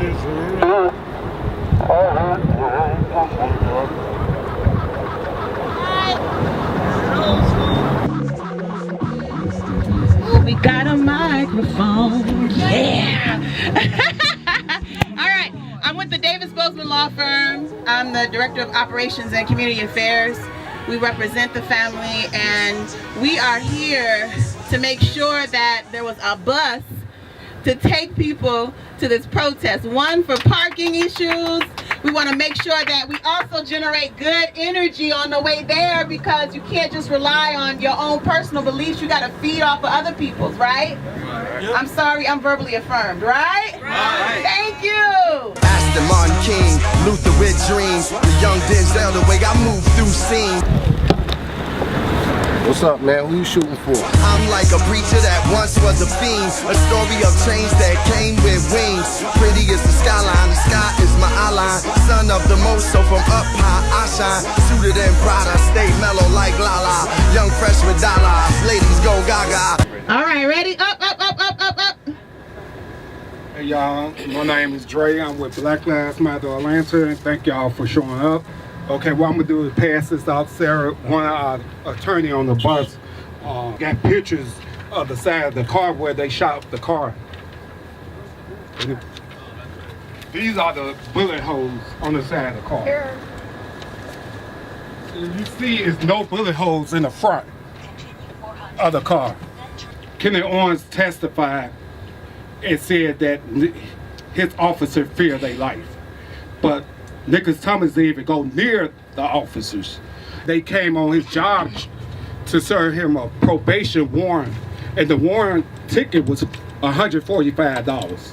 We got a microphone, yeah. All right, I'm with the Davis Bozeman Law Firm. I'm the Director of Operations and Community Affairs. We represent the family, and we are here to make sure that there was a bus to take people to this protest. One, for parking issues. We want to make sure that we also generate good energy on the way there, because you can't just rely on your own personal beliefs. You got to feed off of other people's, right? Yep. I'm sorry, I'm verbally affirmed, right? Right. Thank you. Aston Martin King, Luther with dreams, the young Denzel, the way I move through scenes. What's up, man? Who you shooting for? I'm like a preacher that once was a fiend, a story of change that came with wings. Pretty is the skyline, the sky is my eyeline. Son of the most, so from up high I shine. Suited and Prada, stay mellow like Lala. Young fresh with dollars, ladies go gaga. All right, ready? Up, up, up, up, up, up. Hey y'all, my name is Dre. I'm with Black Lives Matter Atlanta, and thank y'all for showing up. Okay, what I'm gonna do is pass this out. Sarah, one of our attorney on the bus, got pictures of the side of the car where they shot up the car. These are the bullet holes on the side of the car. Here. You see, it's no bullet holes in the front of the car. Kenny Owens testified and said that his officer feared their life, but Nicholas Thomas didn't even go near the officers. They came on his job to serve him a probation warrant, and the warrant ticket was $145.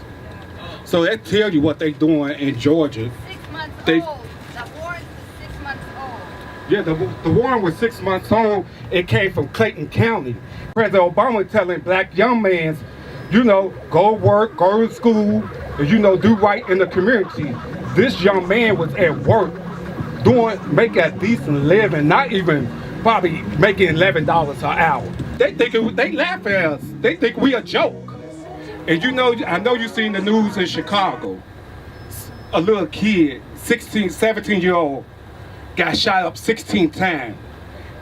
So that tells you what they doing in Georgia. 6 months old. The warrant was 6 months old. Yeah, the warrant was 6 months old. It came from Clayton County. President Obama telling black young men, you know, go work, go to school, and, you know, do right in the community. This young man was at work, making a decent living, not even probably making $11 an hour. They laugh at us. They think we a joke. And you know, I know you seen the news in Chicago. A little kid, 16, 17-year-old, got shot up 16 times.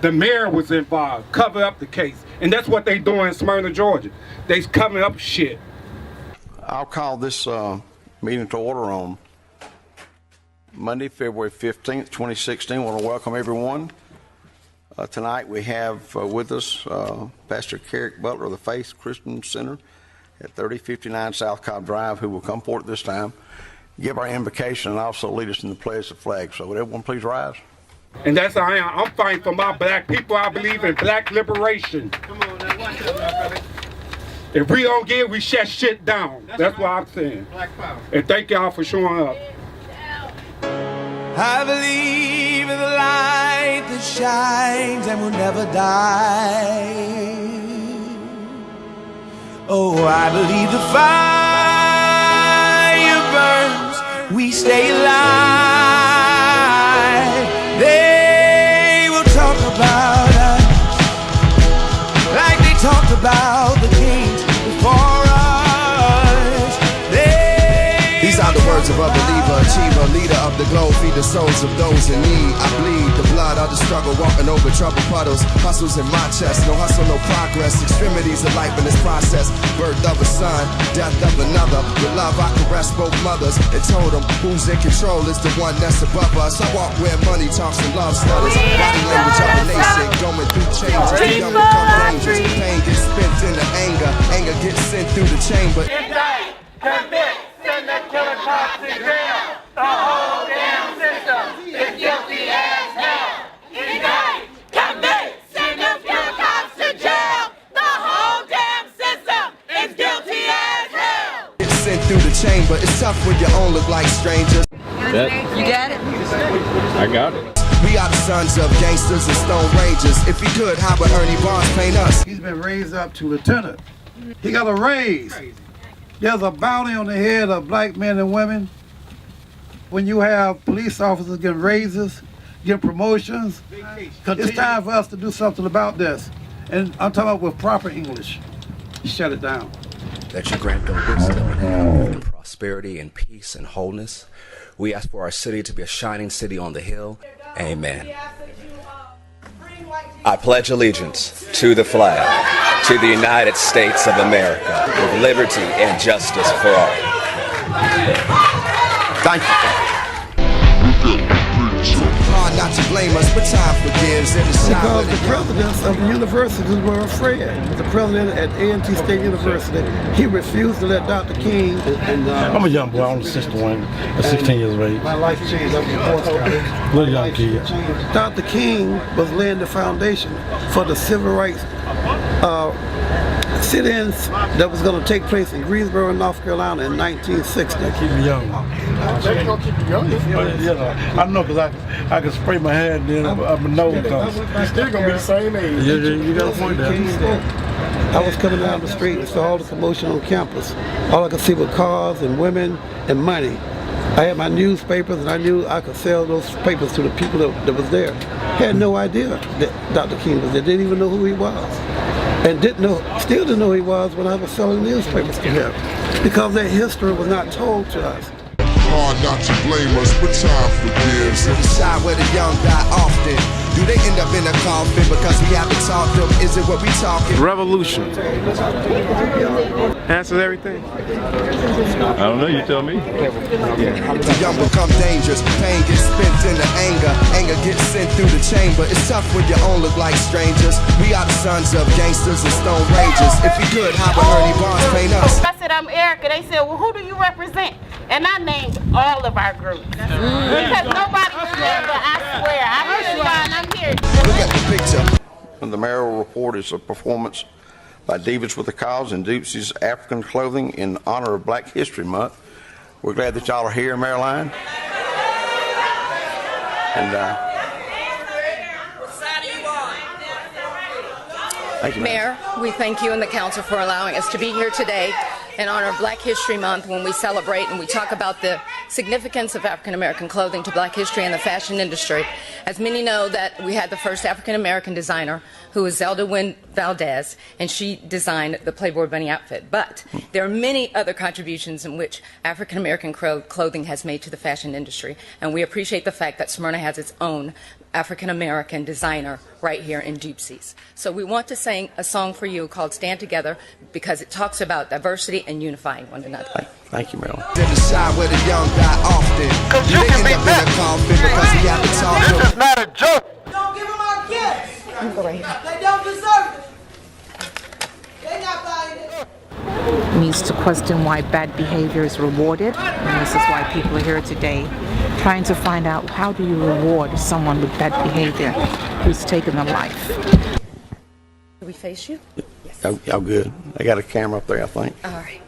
The mayor was involved, cover up the case. And that's what they doing in Smyrna, Georgia. They covering up shit. I'll call this meeting to order on Monday, February 15th, 2016. I want to welcome everyone. Tonight we have with us Pastor Carrick Butler of the Faith Christian Center at 3059 South Cobb Drive, who will come forward this time, give our invocation, and also lead us in the pledge of the flag. So would everyone please rise? And that's how I am. I'm fighting for my black people. I believe in black liberation. Come on, now watch out, brother. If we don't get it, we shut shit down. That's what I'm saying. Black power. And thank y'all for showing up. I believe in the light that shines and will never die. Oh, I believe the fire burns, we stay alive. They will talk about us like they talked about the kings before us. These are the words of a believer, achiever, leader of the globe, feed the souls of those in need. I bleed the blood of the struggle, walking over troubled puddles. Hustles in my chest, no hustle, no progress. Extremities of life in this process. Birth of a son, death of another. With love I caress both mothers and told them who's in control is the one that's above us. I walk where money talks and love stutters. Body language of a nation, going through changes. Young become dangerous. Pain gets spent in the anger. Anger gets sent through the chamber. Indict, convict, send the killer cops to jail. The whole damn system is guilty as hell. Indict, convict, send the killer cops to jail. The whole damn system is guilty as hell. It's sent through the chamber. It's tough when you all look like strangers. You got it? I got it. We are the sons of gangsters and stone rangers. If he could, how would Ernie Barnes paint us? He's been raised up to lieutenant. He got a raise. There's a bounty on the head of black men and women. When you have police officers getting raises, getting promotions, it's time for us to do something about this. And I'm talking about with proper English. Shut it down. That you grant them wisdom and prosperity. prosperity and peace and wholeness. We ask for our city to be a shining city on the hill. Amen. I pledge allegiance to the flag, to the United States of America, with liberty and justice for all. Thank you. Hard not to blame us, but time forgives. Because the presidents of the universities were afraid. The president at A&T State University, he refused to let Dr. King. I'm a young boy. I'm 61, 16 years of age. My life changed. I'm a Boy Scout. Little young kid. Dr. King was laying the foundation for the civil rights sit-ins that was going to take place in Greensboro, North Carolina in 1960. Keep me young. They're going to keep you young. I know, because I can spray my hair and then my nose comes. You're still going to be the same age. Yeah, you got a point there. I was coming down the street and saw all the commotion on campus. All I could see were cars and women and money. I had my newspapers and I knew I could sell those papers to the people that was there. Had no idea that Dr. King was there. Didn't even know who he was. And still didn't know who he was when I was selling newspapers to him. Because that history was not told to us. Hard not to blame us, but time forgives. In the side where the young die often. Do they end up in a coffin because we haven't talked them? Is it what we talking? Revolution. Answers everything. I don't know, you tell me. The young become dangerous. Pain gets spent into anger. Anger gets sent through the chamber. It's tough when you all look like strangers. We are the sons of gangsters and stone rangers. If we could, how would Ernie Barnes paint us? I said, I'm Erica. They said, well, who do you represent? And I named all of our groups. Because nobody remember, I swear. I'm here, and I'm here. Look at the picture. And the mayoral report is a performance by Divas with a Cause and Dupsie's African Clothing in honor of Black History Month. We're glad that y'all are here, Maryline. And thank you, Mayor, we thank you and the council for allowing us to be here today in honor of Black History Month, when we celebrate and we talk about the significance of African American clothing to Black history and the fashion industry. As many know, that we had the first African American designer, who was Zelda Wynn Valdez, and she designed the Playboy Bunny outfit. But there are many other contributions in which African American clothing has made to the fashion industry, and we appreciate the fact that Smyrna has its own African American designer right here in Dupsie's. So we want to sing a song for you called Stand Together, because it talks about diversity and unifying one another. Thank you, Marilyn. In the side where the young die often. Cause you can be missed. This is not a joke. Don't give them our gifts. Right. They don't deserve it. They're not buying it. Needs to question why bad behavior is rewarded, and this is why people are here today trying to find out, how do you reward someone with bad behavior who's taken a life. Do we face you? Y'all good. They got a camera up there, I think. All right.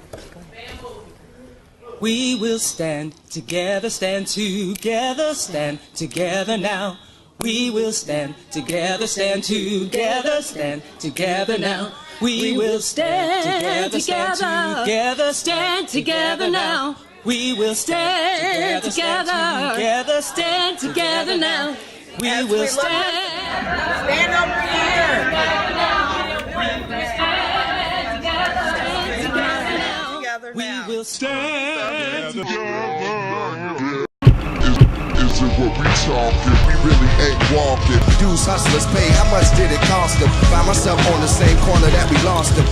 We will stand together now. We will stand together now. We will stand together now. We will stand together now. We will Stand over here. We will stand together. Is it what we talking? We really ain't walking. Dudes, hustlers pay. How much did it cost them? Find myself on the same corner that we lost them.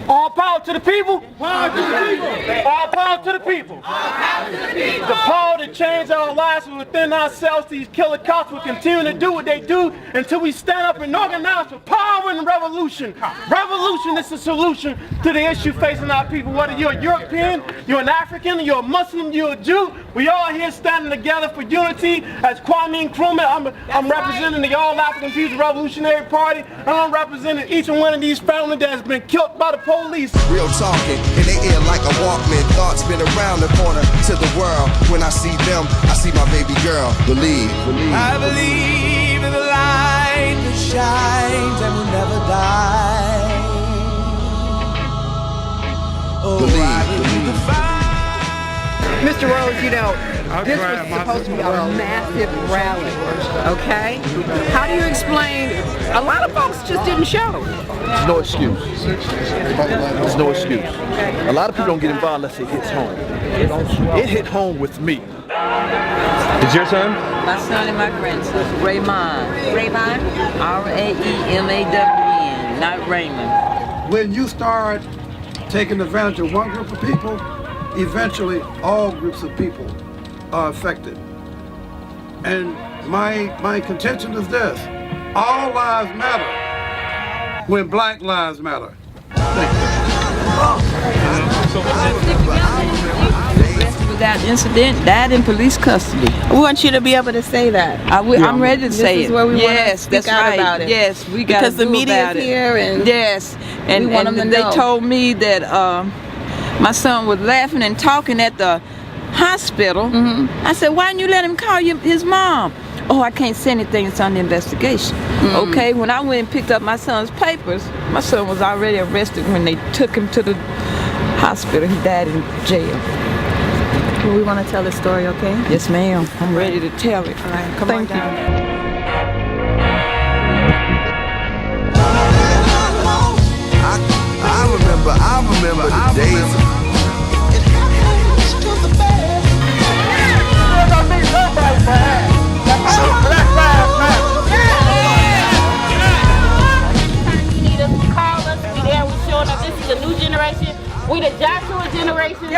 All power to the people. Power to the people. All power to the people. All power to the people. The power to change our lives from within ourselves. These killer cops will continue to do what they do until we stand up and organize for power and revolution. Revolution is the solution to the issue facing our people. Whether you're a European, you're an African, you're a Muslim, you're a Jew, we all here standing together for unity. As Kwame Nkrumah, I'm representing the All African People's Revolutionary Party, and I'm representing each and one of these families that has been killed by the police. Real talking in the ear like a Walkman. Thoughts been around the corner to the world. When I see them, I see my baby girl. Believe. I believe in the light that shines and will never die. Oh, Believe. I believe the fire. Mr. Rose, you know, This was supposed to be a massive rally, okay? How do you explain, a lot of folks just didn't show. There's no excuse. There's no excuse. A lot of people don't get involved unless it hits home. It hit home with me. Is your son? My son and my grandson, Raymond. Raymond? R-A-E-M-A-W-N, not Raymond. When you start taking advantage of one group of people, eventually all groups of people are affected. And my contention is this: all lives matter when black lives matter. Without incident, died in police custody. We want you to be able to say that. I'm ready to say This is where we want to speak out about it. Yes, we got because the media is here, and yes, and we want them to they know. told me that my son was laughing and talking at the hospital. I said, "Why didn't you let him call his mom?" "Oh, I can't say anything. It's on the investigation." Okay, when I went and picked up my son's papers, my son was already arrested when they took him to the hospital. He died in jail. Well, we want to tell the story, okay? Yes, ma'am. I'm ready to tell it. All right, come Thank on down. I remember the days. Need us to call us, be there, we showing up. This is a new generation. We the Joshua generation.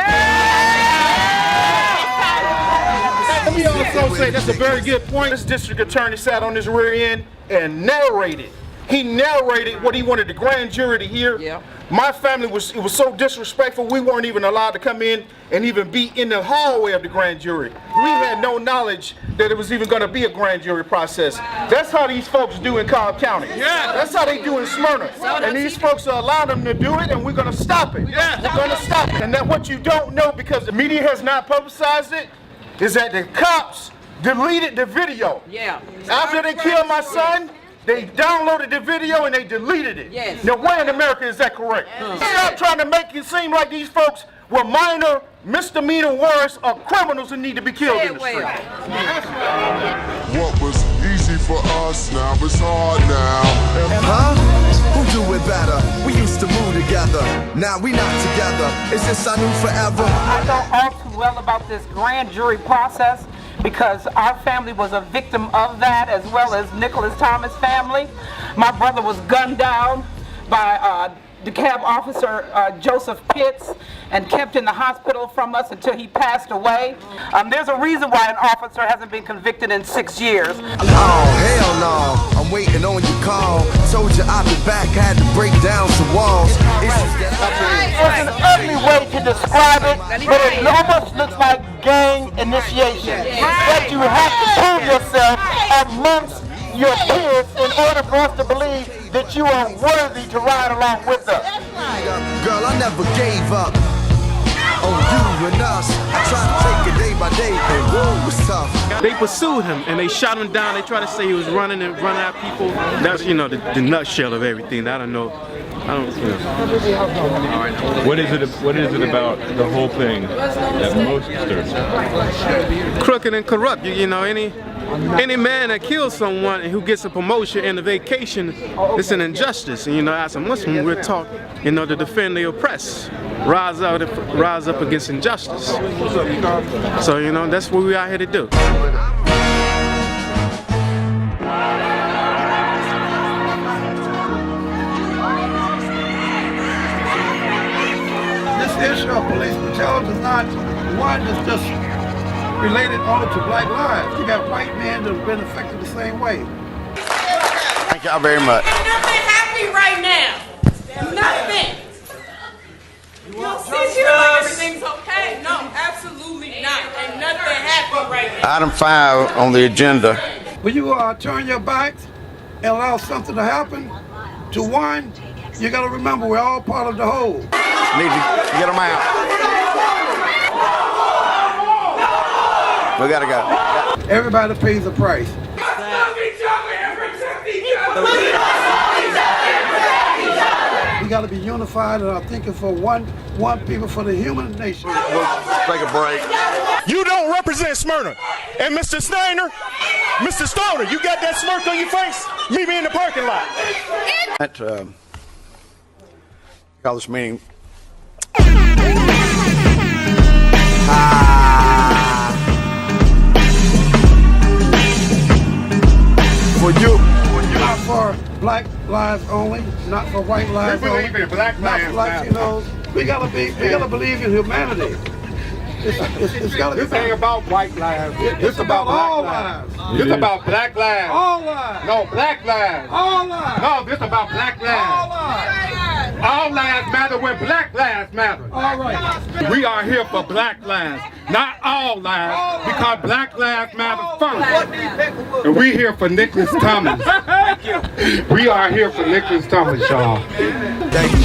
Let me also say that's a very good point. This district attorney sat on his rear end and narrated. He narrated what he wanted the grand jury to hear. Yeah. My family it was so disrespectful, we weren't even allowed to come in and even be in the hallway of the grand jury. We had no knowledge that it was even going to be a grand jury process. That's how these folks do in Cobb County. Yeah. That's how they do in Smyrna. And these folks are allowing them to do it, and we're going to stop it. Yeah. We're going to stop it. And that what you don't know, because the media has not publicized it, is that the cops deleted the video. Yeah. After they killed my son, they downloaded the video and they deleted it. Yes. Now, where in America is that correct? Stop trying to make it seem like these folks were minor, misdemeanor warrants or criminals who need to be killed in the street. What was easy for us now is hard now. Huh? Who do it better? We used to move together. Now we not together. Is this our new forever? I know all too well about this grand jury process because our family was a victim of that, as well as Nicholas Thomas' family. My brother was gunned down by DeKalb officer Joseph Pitts and kept in the hospital from us until he passed away. There's a reason why an officer hasn't been convicted in 6 years. Oh, hell no. I'm waiting on your call. Told you I'll be back, had to break down some walls. It's an ugly way to describe it, but it almost looks like gang initiation. That you have to prove yourself amongst your peers in order for us to believe that you are worthy to ride along with us. Girl, I never gave up on you and us. I tried to take it day by day, and woo, it was tough. They pursued him and they shot him down. They tried to say he was running at people. That's, you know, the nutshell of everything. I don't know. What is it about the whole thing that most disturbs you? Crooked and corrupt. You know, any man that kills someone and who gets a promotion and a vacation, it's an injustice. And you know, as a Muslim, we're taught, you know, to defend the oppressed, rise up against injustice. So, you know, that's what we are here to do. This issue of police brutality is not one that's just related only to black lives. You got white men that have been affected the same way. Thank y'all very much. Nothing happy right now. Nothing. You don't sit here like everything's okay. No, absolutely not. Ain't nothing happy right now. Item 5 on the agenda. When you turn your backs and allow something to happen to one, you got to remember we're all part of the whole. Need to get them out. We gotta go. Everybody pays a price. We got to be unified and are thinking for one one people for the human nation. We'll take a break. You don't represent Smyrna. And Mr. Steiner, Mr. Stoner, you got that smirk on your face? Meet me in the parking lot. Call this meeting. For you. Not for black lives only, not for white lives only. We believe in black lives. Latinos. We gotta believe in humanity. It's gotta be. This ain't about white lives. It's about all black lives. lives. This about black lives. All lives. No, black lives. All lives. No, this about black lives. All lives. All lives matter when black lives matter. All right. We are here for black lives, not all lives, because black lives matter first. And we here for Nicholas Thomas. We are here for Nicholas Thomas, y'all. Thank you.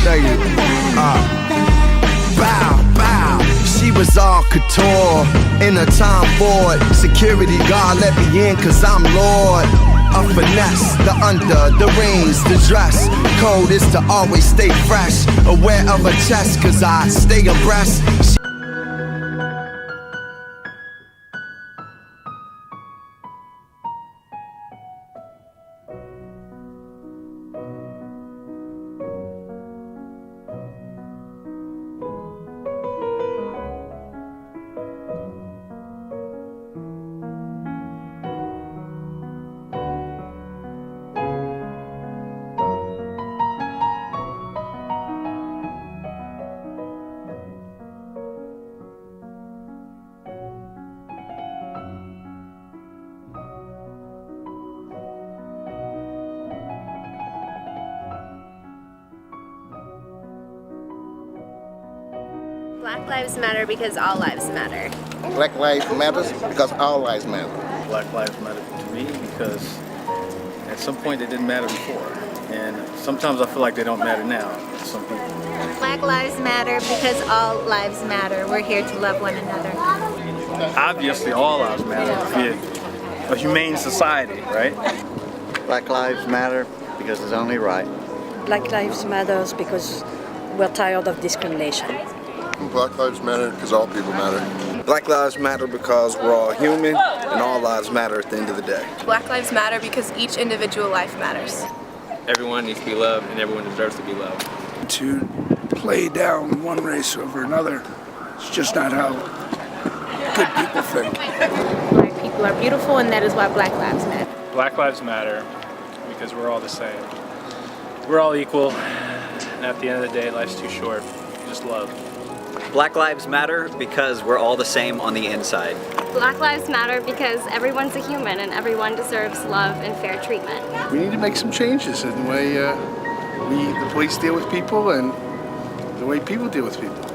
Bow, bow. She was all couture in a Tom Ford. Security guard let me in cause I'm Lord. A finesse, the under, the rings, the dress. Code is to always stay fresh. Aware of a chest cause I stay abreast. Black lives matter because all lives matter. Black lives matters because all lives matter. Black lives matter to me because at some point they didn't matter before. And sometimes I feel like they don't matter now to some people. Black lives matter because all lives matter. We're here to love one another. Obviously all lives matter to be a humane society, right? Black lives matter because it's only right. Black lives matter because we're tired of discrimination. Black lives matter because all people matter. Black lives matter because we're all human and all lives matter at the end of the day. Black lives matter because each individual life matters. Everyone needs to be loved and everyone deserves to be loved. To play down one race over another, it's just not how good people think. Black people are beautiful and that is why Black lives matter. Black lives matter because we're all the same. We're all equal, and at the end of the day, life's too short. Just love. Black lives matter because we're all the same on the inside. Black lives matter because everyone's a human and everyone deserves love and fair treatment. We need to make some changes in the way the police deal with people and the way people deal with people.